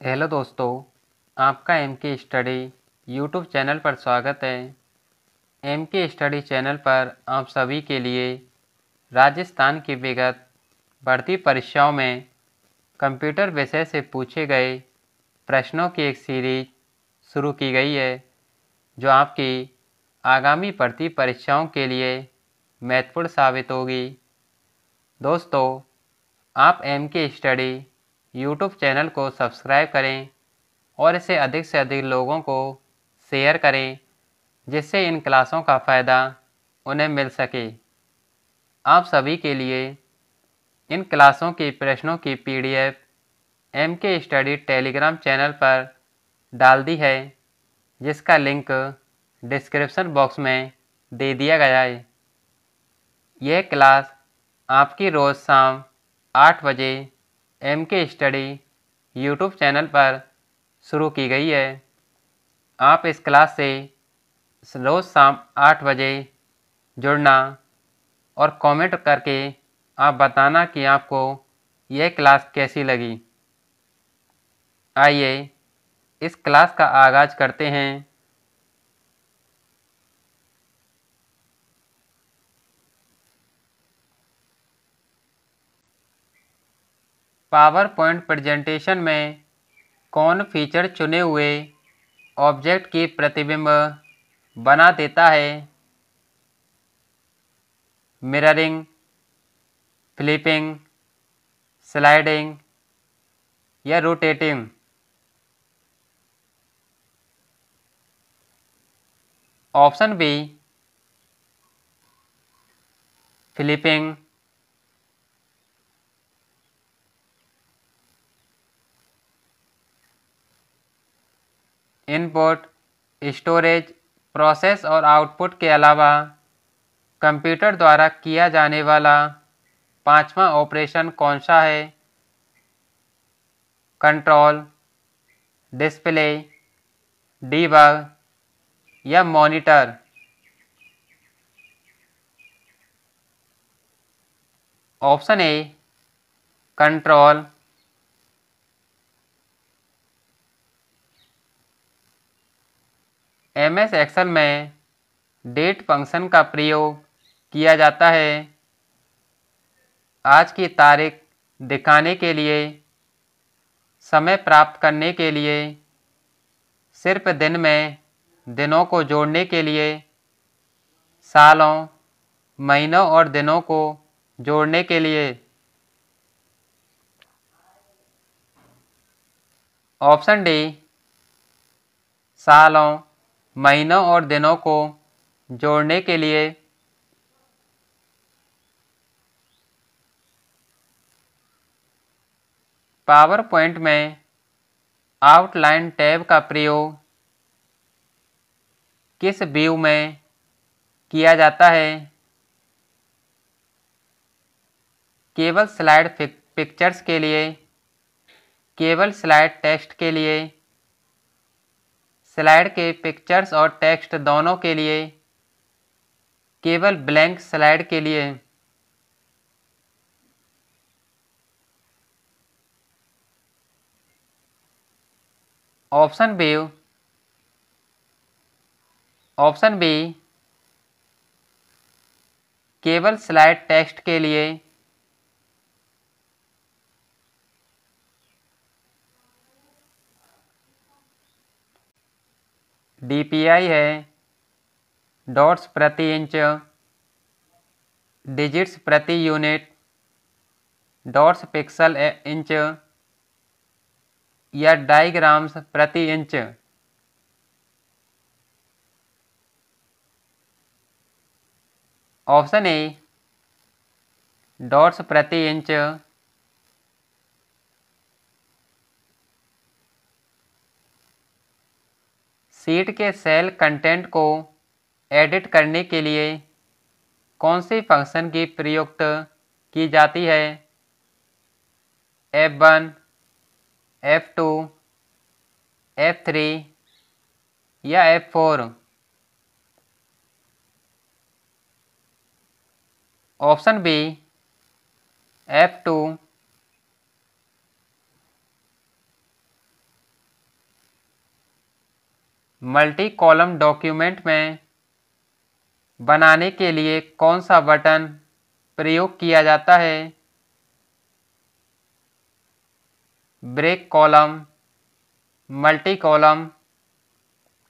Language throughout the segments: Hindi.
हेलो दोस्तों, आपका एम के स्टडी यूट्यूब चैनल पर स्वागत है। एम के स्टडी चैनल पर आप सभी के लिए राजस्थान की विगत भर्ती परीक्षाओं में कंप्यूटर विषय से पूछे गए प्रश्नों की एक सीरीज शुरू की गई है, जो आपकी आगामी भर्ती परीक्षाओं के लिए महत्वपूर्ण साबित होगी। दोस्तों, आप एम के स्टडी यूट्यूब चैनल को सब्सक्राइब करें और इसे अधिक से अधिक लोगों को शेयर करें, जिससे इन क्लासों का फ़ायदा उन्हें मिल सके। आप सभी के लिए इन क्लासों की प्रश्नों की PDF एम के स्टडी टेलीग्राम चैनल पर डाल दी है, जिसका लिंक डिस्क्रिप्शन बॉक्स में दे दिया गया है। यह क्लास आपकी रोज़ शाम 8 बजे एम के स्टडी यूट्यूब चैनल पर शुरू की गई है। आप इस क्लास से रोज़ शाम 8 बजे जुड़ना और कमेंट करके आप बताना कि आपको यह क्लास कैसी लगी। आइए इस क्लास का आगाज़ करते हैं। पावर पॉइंट प्रेजेंटेशन में कौन फीचर चुने हुए ऑब्जेक्ट की प्रतिबिंब बना देता है? मिररिंग, फ्लिपिंग, स्लाइडिंग या rotating? Option B flipping. Input, storage, process और आउटपुट के अलावा कंप्यूटर द्वारा किया जाने वाला पांचवा ऑपरेशन कौन सा है? कंट्रोल, डिस्प्ले, डीबग या monitor? Option A control. MS excel में डेट फंक्शन का प्रयोग किया जाता है आज की तारीख दिखाने के लिए, समय प्राप्त करने के लिए, सिर्फ दिन में दिनों को जोड़ने के लिए, सालों, महीनों और दिनों को जोड़ने के लिए। ऑप्शन डी सालों, महीनों और दिनों को जोड़ने के लिए। पावर पॉइंट में आउटलाइन टैब का प्रयोग किस व्यू में किया जाता है? केवल स्लाइड पिक्चर्स के लिए, केवल स्लाइड टेक्स्ट के लिए, स्लाइड के पिक्चर्स और टेक्स्ट दोनों के लिए, केवल ब्लैंक स्लाइड के लिए? ऑप्शन बी केवल स्लाइड टेक्स्ट के लिए। DPI है डॉट्स प्रति इंच, डिजिट्स प्रति यूनिट, डॉट्स पिक्सल इंच या डायग्राम्स प्रति इंच? ऑप्शन ए डॉट्स प्रति इंच। शीट के सेल कंटेंट को एडिट करने के लिए कौन सी फंक्शन की प्रयुक्त की जाती है? F1, F2, F3 या F4? Option B F2। Multi column document में बनाने के लिए कौन सा बटन प्रयोग किया जाता है? Break column, multi column,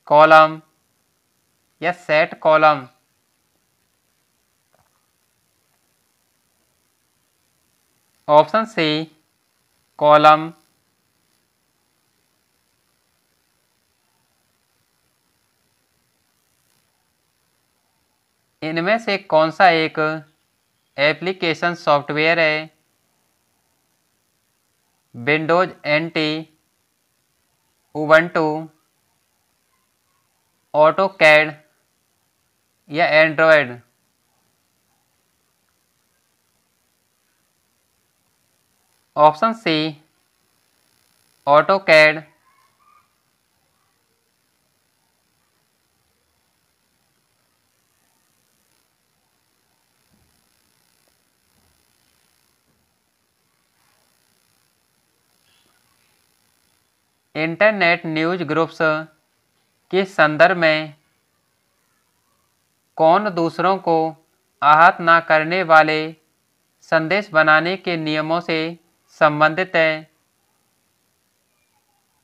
column या set column? Option C column. इनमें से कौन सा एक एप्लीकेशन सॉफ्टवेयर है? विंडोज NT, उबंटू, ऑटोकैड या Android? Option C AutoCAD. Internet news groups के संदर्भ में कौन दूसरों को आहत न करने वाले संदेश बनाने के नियमों से संबंधित है?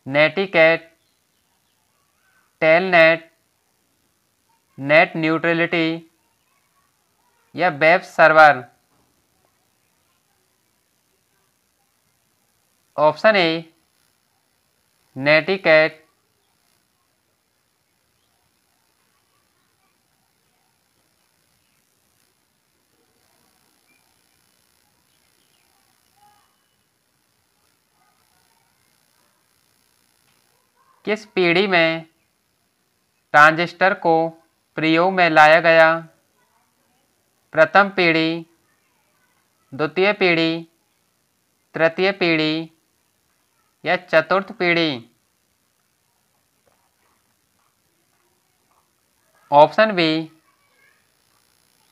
नेटिकेट, टेलनेट, नेट न्यूट्रलिटी या web server? Option A netiquette. किस पीढ़ी में ट्रांजिस्टर को प्रयोग में लाया गया? प्रथम पीढ़ी, द्वितीय पीढ़ी, तृतीय पीढ़ी या चतुर्थ पीढ़ी? ऑप्शन बी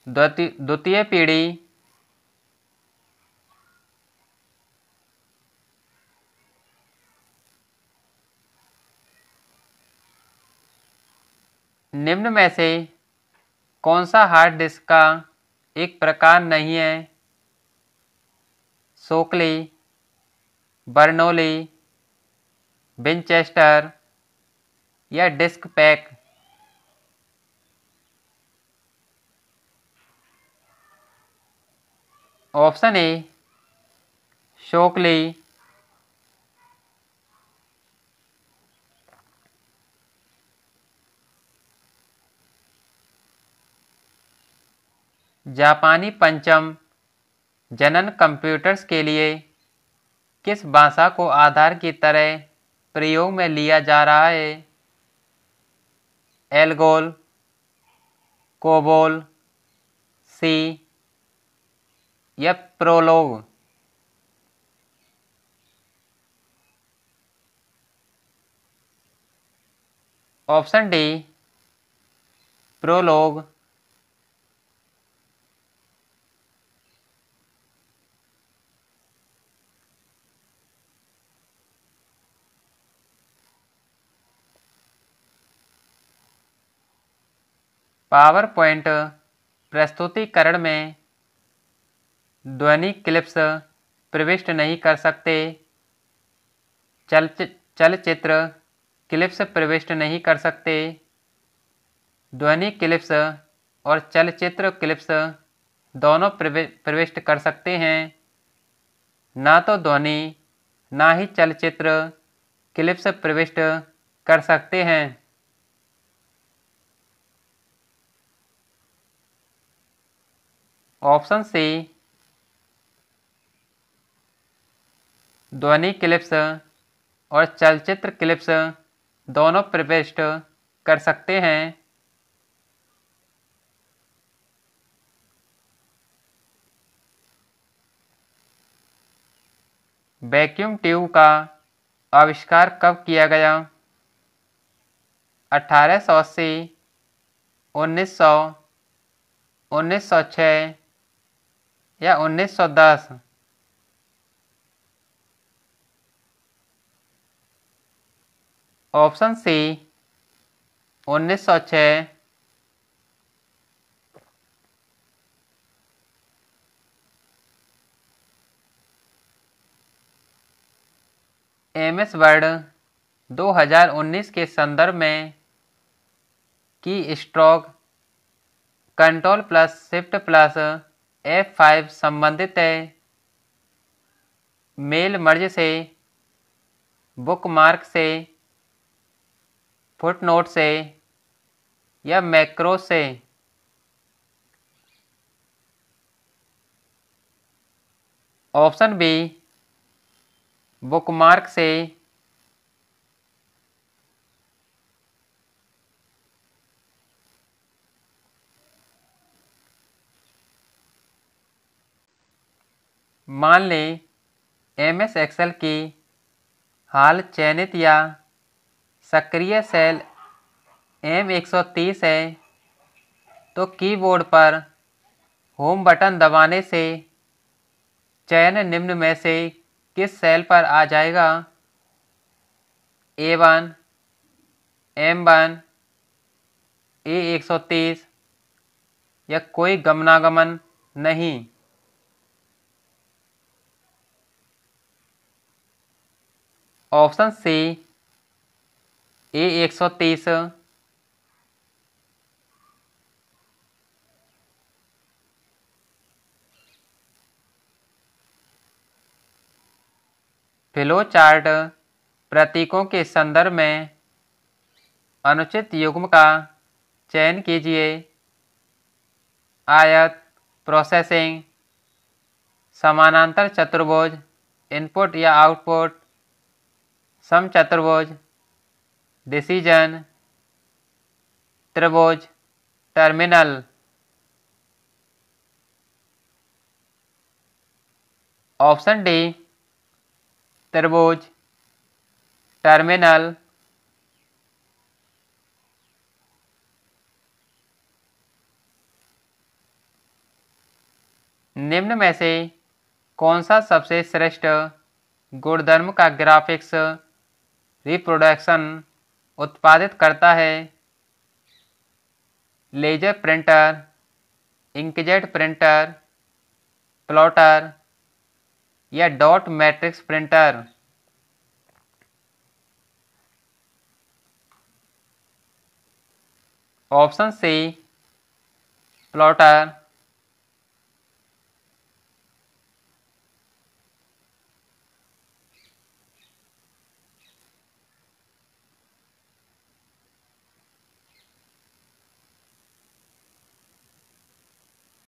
द्वितीय पीढ़ी। निम्न में से कौन सा हार्ड डिस्क का एक प्रकार नहीं है? शोकली, बर्नौली, विनचेस्टर या disk pack? Option A Shockley. जापानी पंचम जनन कंप्यूटर्स के लिए किस भाषा को आधार की तरह प्रयोग में लिया जा रहा है? एल्गोल, कोबोल, सी या prologue? Option D prologue. Power point प्रस्तुतिकरण में ध्वनि क्लिप्स प्रविष्ट नहीं कर सकते। चलचित्र क्लिप्स प्रविष्ट नहीं कर सकते। ध्वनि क्लिप्स और चलचित्र क्लिप्स दोनों प्रविष्ट कर सकते हैं। ना तो ध्वनि ना ही चलचित्र क्लिप्स प्रविष्ट कर सकते हैं। ऑप्शन सी ध्वनि क्लिप्स और चलचित्र क्लिप्स दोनों प्रविष्ट कर सकते हैं। वैक्यूम ट्यूब का आविष्कार कब किया गया? 1880, 1900, 1906 या 1910? ऑप्शन सी 1906, एमएस वर्ड 2019 के संदर्भ में की stroke control plus shift plus F5 संबंधित है मेल मर्ज से, बुकमार्क से, फुटनोट से या मैक्रो से। ऑप्शन बी बुकमार्क से। मान लें एमएस एक्सेल की हाल चयनित या सक्रिय सेल M130 है तो कीबोर्ड पर होम बटन दबाने से चयन निम्न में से किस सेल पर आ जाएगा? A1, M1, A130 या कोई गमनागमन नहीं। Option C A130। Flow chart प्रतीकों के संदर्भ में अनुचित युग्म का चयन कीजिए। आयत, प्रोसेसिंग, समानांतर चतुर्भुज, इनपुट या आउटपुट, समचतुर्भुज, डिसीजन, त्रिभुज, टर्मिनल। ऑप्शन डी त्रिभुज, टर्मिनल। निम्न में से कौन सा सबसे श्रेष्ठ गुणधर्म का ग्राफिक्स रिप्रोडक्शन उत्पादित करता है? Laser printer, inkjet printer, plotter या dot matrix printer. Option C plotter.